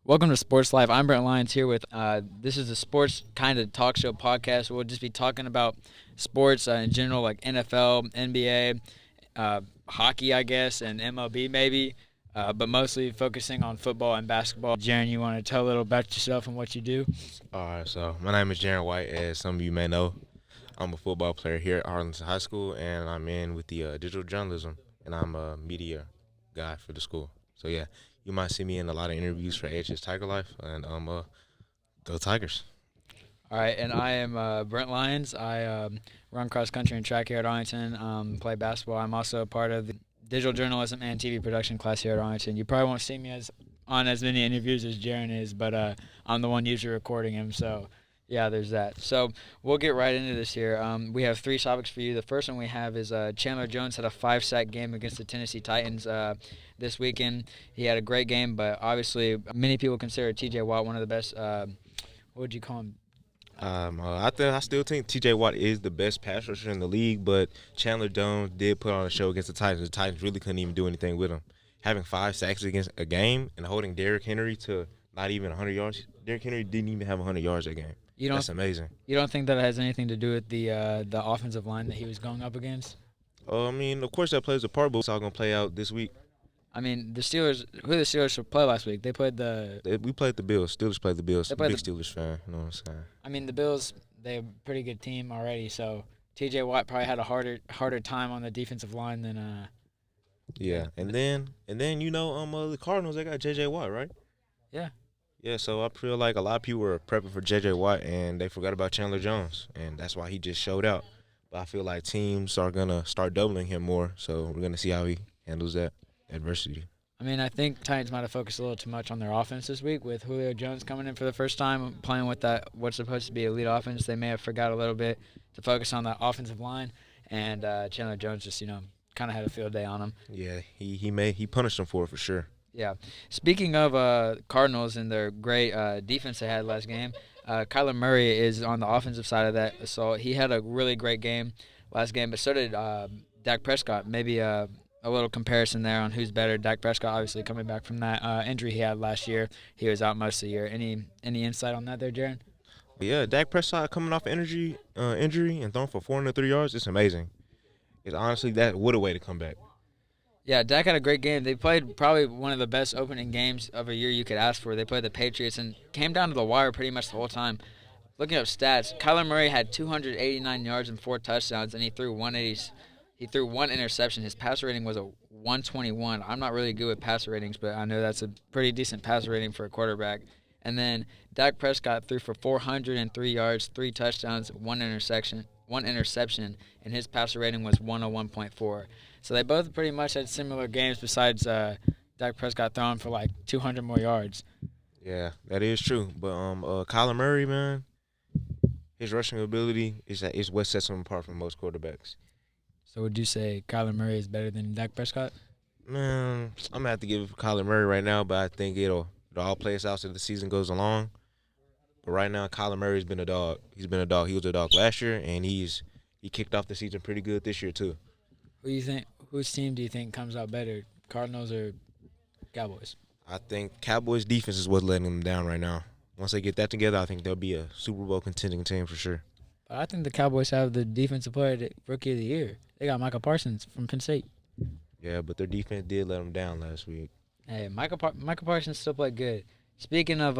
Welcome to Sports Life. I'm Brent Lyons here with this is a sports kind of talk show podcast. We'll just be talking about sports in general, like NFL, NBA, hockey, I guess, and MLB maybe, but mostly focusing on football and basketball. Jaron, you want to tell a little about yourself and what you do? All right, so my name is Jaron White. As some of you may know, I'm a football player here at Arlington High School, and I'm in with the digital journalism, and I'm a media guy for the school. So yeah, you might see me in a lot of interviews for AHS Tiger Life, and go Tigers. All right, and I am Brent Lyons. I run cross country and track here at Arlington. Play basketball. I'm also a part of the digital journalism and TV production class here at Arlington. You probably won't see me on as many interviews as Jaron is, but I'm the one usually recording him. So yeah, there's that. So we'll get right into this here. We have three topics for you. The first one we have is Chandler Jones had a 5-sack game against the Tennessee Titans this weekend. He had a great game, but obviously many people consider T.J. Watt one of the best. What would you call him? I still think T.J. Watt is the best pass rusher in the league, but Chandler Jones did put on a show against the Titans. The Titans really couldn't even do anything with him. Having 5 sacks against a game and holding Derrick Henry to not even 100 yards. Derrick Henry didn't even have 100 yards that game. That's amazing. You don't think that has anything to do with the offensive line that he was going up against? I mean, of course that plays a part, but it's all gonna play out this week. I mean, the Steelers. Who did the Steelers play last week? They played the. We played the Bills. Steelers played the Bills. They played Big the. Steelers fan. You know what I'm saying? I mean, the Bills. They're a pretty good team already. So T.J. Watt probably had a harder time on the defensive line than. Yeah, and then the Cardinals, they got J.J. Watt, right? Yeah. Yeah, so I feel like a lot of people were prepping for J.J. Watt and they forgot about Chandler Jones, and that's why he just showed out. But I feel like teams are gonna start doubling him more, so we're gonna see how he handles that adversity. I mean, I think Titans might have focused a little too much on their offense this week with Julio Jones coming in for the first time, playing with that what's supposed to be elite offense. They may have forgot a little bit to focus on that offensive line, and Chandler Jones just kind of had a field day on him. Yeah, he punished him for sure. Yeah. Speaking of Cardinals and their great defense they had last game, Kyler Murray is on the offensive side of that assault. He had a really great game last game, but so did Dak Prescott. Maybe a little comparison there on who's better. Dak Prescott obviously coming back from that injury he had last year. He was out most of the year. Any insight on that there, Jaron? But yeah, Dak Prescott coming off injury and throwing for 403 yards, it's amazing. It's honestly that what a way to come back. Yeah, Dak had a great game. They played probably one of the best opening games of a year you could ask for. They played the Patriots and came down to the wire pretty much the whole time. Looking up stats, Kyler Murray had 289 yards and 4 touchdowns, and he threw 180. He threw one interception. His passer rating was a 121. I'm not really good with passer ratings, but I know that's a pretty decent passer rating for a quarterback. And then Dak Prescott threw for 403 yards, 3 touchdowns, 1 interception, and his passer rating was 101.4. So they both pretty much had similar games besides Dak Prescott throwing for like 200 more yards. Yeah, that is true. But Kyler Murray, man, his rushing ability is what sets him apart from most quarterbacks. So would you say Kyler Murray is better than Dak Prescott? Man, I'm gonna have to give it to Kyler Murray right now, but I think it'll all play out as the season goes along. But right now, Kyler Murray's been a dog. He's been a dog. He was a dog last year, and he kicked off the season pretty good this year too. Who do you think? Whose team do you think comes out better, Cardinals or Cowboys? I think Cowboys' defense is what's letting them down right now. Once they get that together, I think they'll be a Super Bowl contending team for sure. But I think the Cowboys have the defensive player, rookie of the year. They got Michael Parsons from Penn State. Yeah, but their defense did let them down last week. Hey, Michael Parsons still played good. Speaking of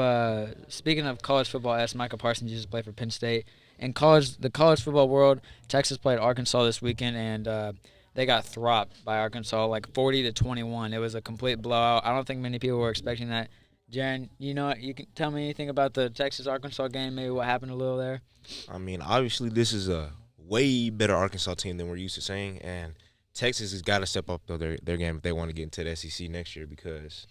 college football, as Michael Parsons used to play for Penn State. In the college football world, Texas played Arkansas this weekend, and they got thropped by Arkansas, like 40-21. It was a complete blowout. I don't think many people were expecting that. Jaron, you can tell me anything about the Texas-Arkansas game, maybe what happened a little there? I mean, obviously, this is a way better Arkansas team than we're used to saying, and Texas has got to step up their game if they want to get into the SEC next year because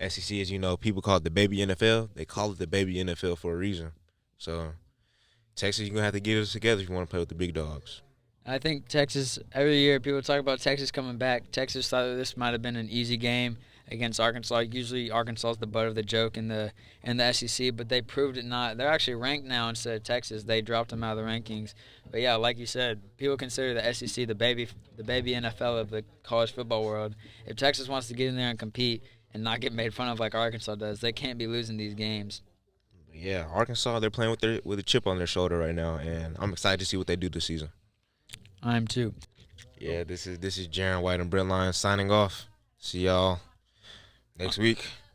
SEC, as you know, people call it the baby NFL. They call it the baby NFL for a reason. So, Texas, you're going to have to get it together if you want to play with the big dogs. I think Texas, every year people talk about Texas coming back. Texas thought that this might have been an easy game against Arkansas. Usually Arkansas is the butt of the joke in the SEC, but they proved it not. They're actually ranked now instead of Texas. They dropped them out of the rankings. But yeah, like you said, people consider the SEC the baby NFL of the college football world. If Texas wants to get in there and compete and not get made fun of like Arkansas does. They can't be losing these games. Yeah, Arkansas, they're playing with a chip on their shoulder right now, and I'm excited to see what they do this season. I am too. Yeah, this is Jaron White and Brent Lyons signing off. See y'all next week.